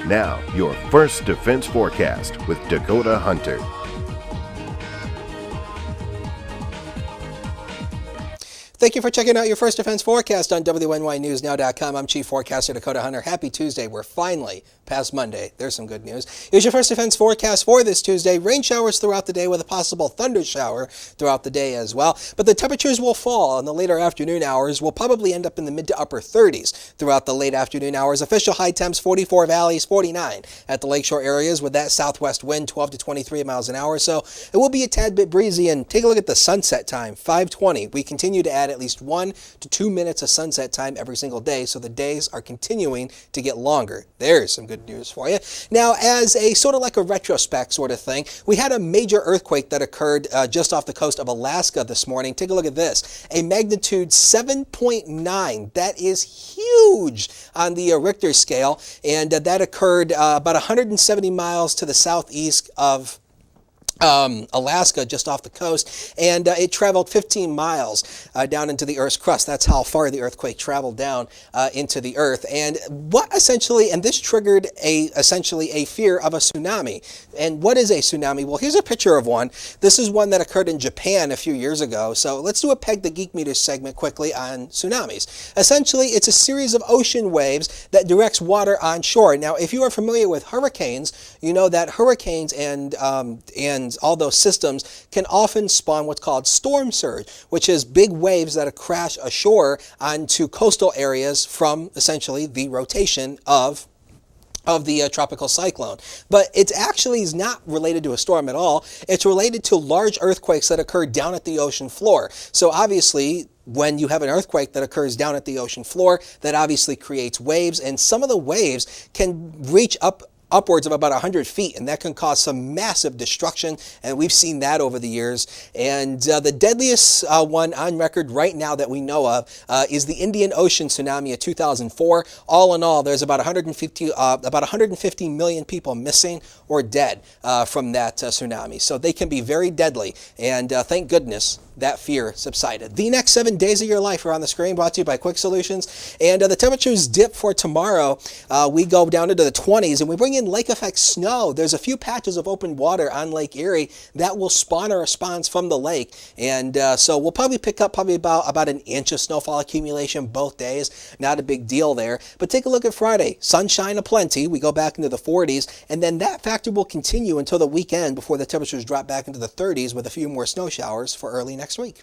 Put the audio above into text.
Now, your First Defense Forecast with Dakota Hunter. Thank you for checking out your First Defense Forecast on WNYNewsNow.com. I'm Chief Forecaster Dakota Hunter. Happy Tuesday. We're finally past Monday. There's some good news. Here's your First Defense Forecast for this Tuesday. Rain showers throughout the day with a possible thunder shower throughout the day as well. But the temperatures will fall in the later afternoon hours. We'll probably end up in the mid to upper 30s throughout the late afternoon hours. Official high temps 44 valleys, 49 at the lakeshore areas with that southwest wind 12 to 23 miles an hour. So it will be a tad bit breezy. And take a look at the sunset time, 5:20. We continue to add at least 1 to 2 minutes of sunset time every single day, so the days are continuing to get longer. There's some good news for you. Now, as a sort of like a retrospect sort of thing, we had a major earthquake that occurred just off the coast of Alaska this morning. Take a look at this. A magnitude 7.9. That is huge on the Richter scale, and that occurred about 170 miles to the southeast of Alaska, just off the coast, and it traveled 15 miles down into the Earth's crust. That's how far the earthquake traveled down into the Earth. And this triggered essentially a fear of a tsunami. And what is a tsunami? Well, here's a picture of one. This is one that occurred in Japan a few years ago. So let's do a Peg the Geek Meter segment quickly on tsunamis. Essentially, it's a series of ocean waves that directs water on shore. Now, if you are familiar with hurricanes, you know that hurricanes and all those systems can often spawn what's called storm surge, which is big waves that crash ashore onto coastal areas from essentially the rotation of the tropical cyclone. But it actually is not related to a storm at all. It's related to large earthquakes that occur down at the ocean floor. So obviously, when you have an earthquake that occurs down at the ocean floor, that obviously creates waves, and some of the waves can reach upwards of about 100 feet, and that can cause some massive destruction, and we've seen that over the years. And the deadliest one on record right now that we know of is the Indian Ocean tsunami of 2004. All in all, there's about 150 million people missing or dead from that tsunami. So they can be very deadly, and thank goodness that fear subsided. The next 7 days of your life are on the screen, brought to you by Quick Solutions. And the temperatures dip for tomorrow. We go down into the 20s, and we bring in lake effect snow. There's a few patches of open water on Lake Erie that will spawn a response from the lake. And so we'll probably pick up about an inch of snowfall accumulation both days. Not a big deal there. But take a look at Friday. Sunshine aplenty. We go back into the 40s. And then that factor will continue until the weekend before the temperatures drop back into the 30s with a few more snow showers for early next week.